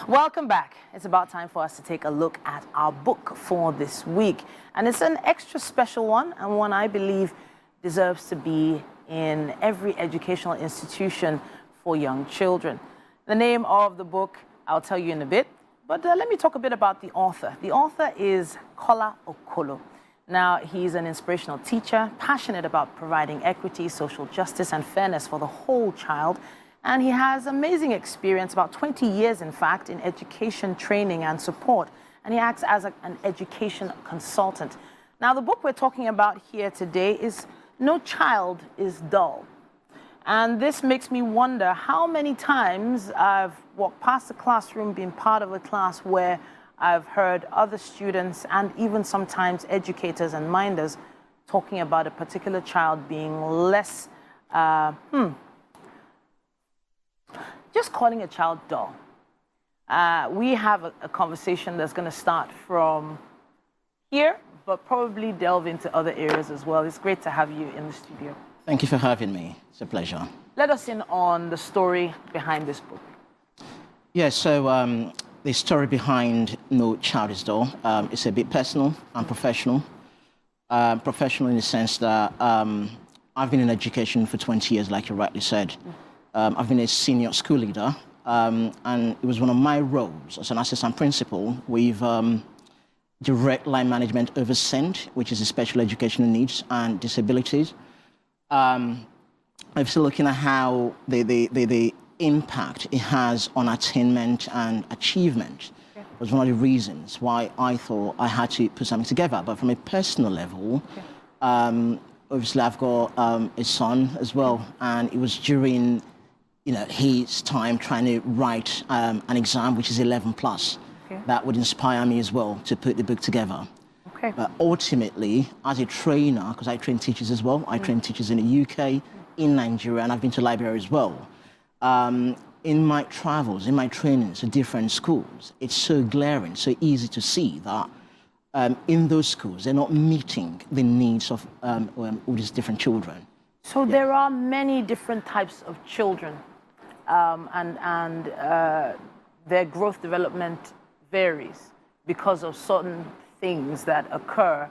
Welcome back. It's about time for us to take a look at our book for this week. And it's an extra special one, and one I believe deserves to be in every educational institution for young children. The name of the book, I'll tell you in a bit, but let me talk a bit about the author. The author is Kola Okolo. Now, he's an inspirational teacher, passionate about providing equity, social justice, and fairness for the whole child. And he has amazing experience, about 20 years, in fact, in education, training, and support. And he acts as an education consultant. Now, the book we're talking about here today is No Child is Dull. And this makes me wonder how many times I've walked past the classroom, been part of a class where I've heard other students and even sometimes educators and minders talking about a particular child being less, just calling a child dull. We have a conversation that's going to start from here, but probably delve into other areas as well. It's great to have you in the studio. Thank you for having me. It's a pleasure. Let us in on the story behind this book. Yeah, so the story behind No Child is Dull is a bit personal and professional. Professional in the sense that I've been in education for 20 years, like you rightly said. I've been a senior school leader, and it was one of my roles as an assistant principal with direct line management over SEND, which is the special educational needs and disabilities. I'm still looking at how the impact it has on attainment and achievement. Okay. Was one of the reasons why I thought I had to put something together. But from a personal level, okay. Obviously I've got a son as well, and it was during his time trying to write an exam, which is 11 plus, okay. That would inspire me as well to put the book together. Okay. But ultimately, as a trainer, because I train teachers as well, I train teachers in the UK, in Nigeria, and I've been to Liberia as well. In my travels, in my trainings to different schools, it's so glaring, so easy to see that in those schools, they're not meeting the needs of all these different children. So yeah. There are many different types of children, and their growth development varies because of certain things that occur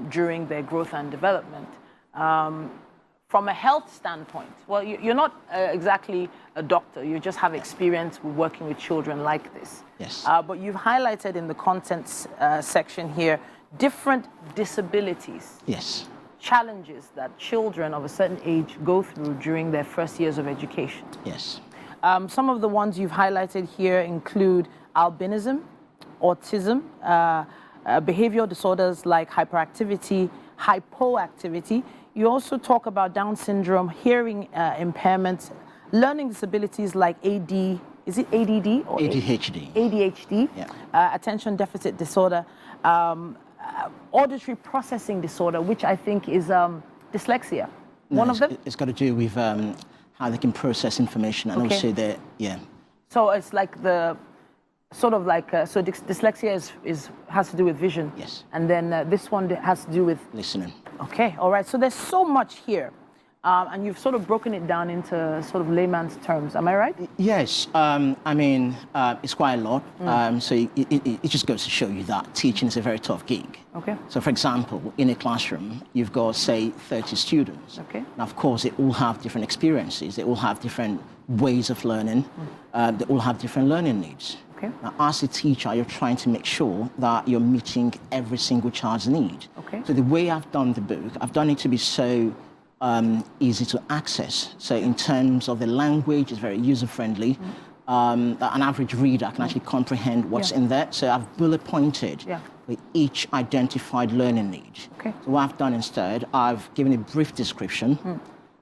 during their growth and development. From a health standpoint, well, you're not exactly a doctor. You just have experience with working with children like this. Yes. But you've highlighted in the contents section here different disabilities. Yes. Challenges that children of a certain age go through during their first years of education. Yes. Some of the ones you've highlighted here include albinism, autism, behavioral disorders like hyperactivity, hypoactivity. You also talk about Down syndrome, hearing impairments, learning disabilities like AD, is it ADD? Or ADHD. ADHD, yeah. Attention deficit disorder, auditory processing disorder, which I think is dyslexia. No, one of them? It's got to do with how they can process information and okay. also the, yeah. So it's like the, sort of like, so dyslexia has to do with vision. Yes. And then this one has to do with? Listening. Okay, all right. So there's so much here. And you've sort of broken it down into sort of layman's terms. Am I right? Yes. I mean, it's quite a lot. So it just goes to show you that teaching is a very tough gig. Okay. So, for example, in a classroom, you've got, say, 30 students. Okay. Now, of course, they all have different experiences. They all have different ways of learning. They all have different learning needs. Okay. Now, as a teacher, you're trying to make sure that you're meeting every single child's need. Okay. So the way I've done the book, I've done it to be so easy to access. So in terms of the language, it's very user-friendly. That an average reader can actually comprehend what's in there. So I've bullet pointed for each identified learning need. Okay. So what I've done instead, I've given a brief description,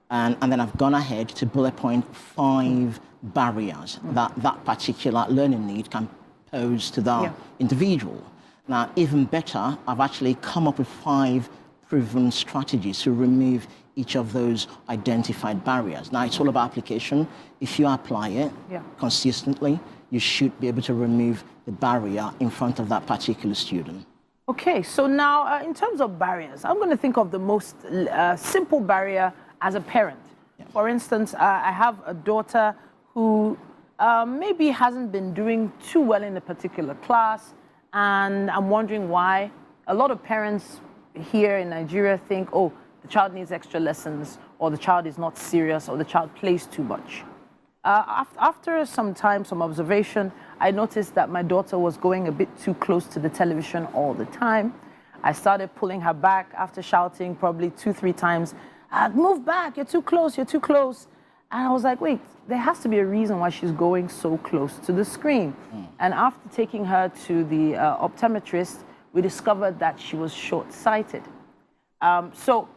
and then I've gone ahead to bullet point 5 barriers that particular learning need can pose to the individual. Now, even better, I've actually come up with 5 proven strategies to remove each of those identified barriers. Now, it's all about application. If you apply it consistently, you should be able to remove the barrier in front of that particular student. Okay, so now in terms of barriers, I'm going to think of the most simple barrier as a parent. For instance, I have a daughter who maybe hasn't been doing too well in a particular class, and I'm wondering why. A lot of parents here in Nigeria think, oh, the child needs extra lessons, or the child is not serious, or the child plays too much. After some time, some observation, I noticed that my daughter was going a bit too close to the television all the time. I started pulling her back after shouting probably 2-3 times, move back, you're too close, you're too close. And I was like, wait, there has to be a reason why she's going so close to the screen. And after taking her to the optometrist, we discovered that she was short-sighted. So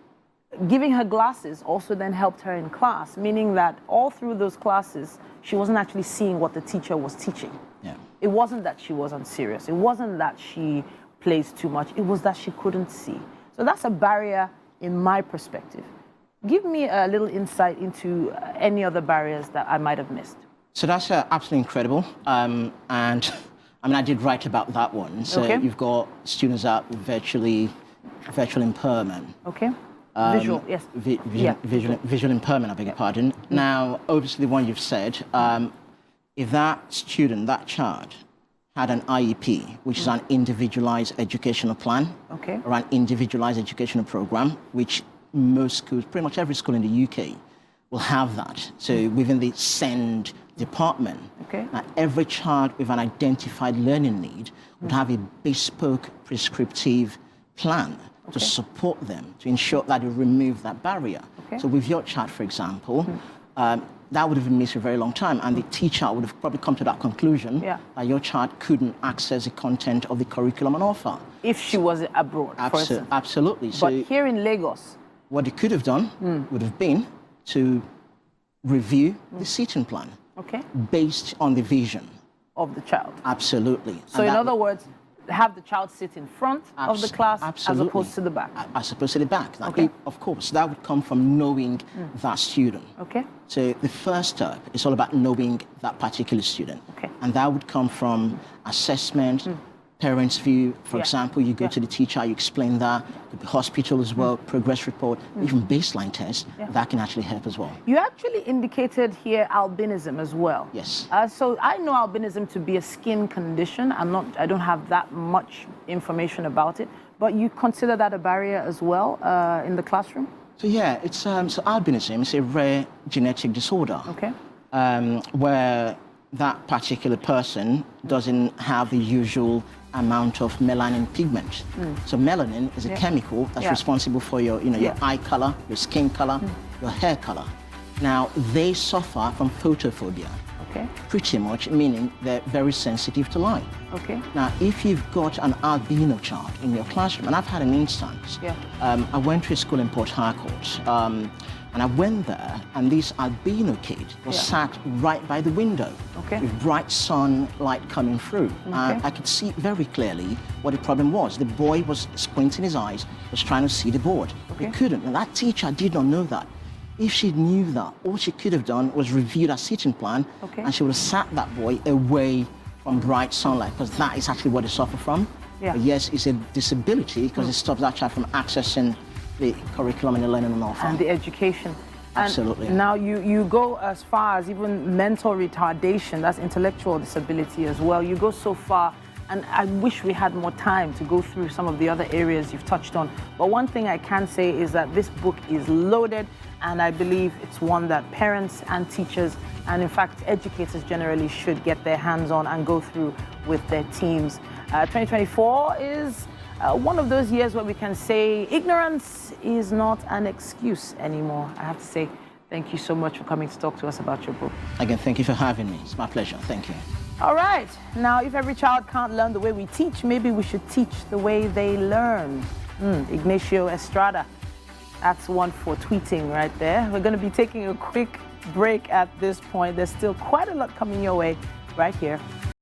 giving her glasses also then helped her in class, meaning that all through those classes, she wasn't actually seeing what the teacher was teaching. Yeah. It wasn't that she wasn't serious. It wasn't that she plays too much. It was that she couldn't see. So that's a barrier in my perspective. Give me a little insight into any other barriers that I might have missed. So that's absolutely incredible. And I mean, I did write about that one. So you've got students that virtual impairment. Okay. Visual, yes. Visual impairment, I beg your pardon. Now, obviously, the one you've said, if that student, that child, had an IEP, which is an individualized educational plan, or an individualized educational program, which most schools, pretty much every school in the UK, will have that. So within the SEND department, every child with an identified learning need would have a bespoke prescriptive plan to support them, to ensure that they remove that barrier. So with your child, for example, that would have been missed for a very long time, and the teacher would have probably come to that conclusion that your child couldn't access the content of the curriculum on offer. If she was abroad, for instance. Absolutely. But So here in Lagos, what they could have done would have been to review the seating plan based on the vision of the child. Absolutely. So in other words, have the child sit in front of the class as opposed to the back. As opposed to the back. Now, of course, that would come from knowing that student. So the first step is all about knowing that particular student. And that would come from assessment, parents' view. For example, you go to the teacher, you explain that, the hospital as well, progress report, even baseline tests, that can actually help as well. You actually indicated here albinism as well. Yes. So I know albinism to be a skin condition. I don't have that much information about it, but you consider that a barrier as well in the classroom? So yeah, it's so albinism is a rare genetic disorder. Where that particular person doesn't have the usual amount of melanin pigment. So melanin is a chemical that's responsible for your eye color, your skin color, your hair color. Now, they suffer from photophobia. Pretty much, meaning they're very sensitive to light. Now, if you've got an albino child in your classroom, and I've had an instance, I went to a school in Port Harcourt, and I went there, and this albino kid was sat right by the window with bright sunlight coming through. And I could see very clearly what the problem was. The boy was squinting his eyes, was trying to see the board. He couldn't, and that teacher did not know that. If she knew that, all she could have done was review that seating plan, and she would have sat that boy away from bright sunlight, because that is actually what they suffer from. But yes, it's a disability because it stops that child from accessing the curriculum and the learning on offer. And the education. Absolutely. And now you go as far as even mental retardation, that's intellectual disability as well. You go so far, and I wish we had more time to go through some of the other areas you've touched on. But one thing I can say is that this book is loaded, and I believe it's one that parents and teachers, and in fact educators generally, should get their hands on and go through with their teams. 2024 is one of those years where we can say ignorance is not an excuse anymore. I have to say thank you so much for coming to talk to us about your book. Again, thank you for having me. It's my pleasure. Thank you. All right. Now, if every child can't learn the way we teach, maybe we should teach the way they learn. Ignacio Estrada. That's one for tweeting right there. We're going to be taking a quick break at this point. There's still quite a lot coming your way right here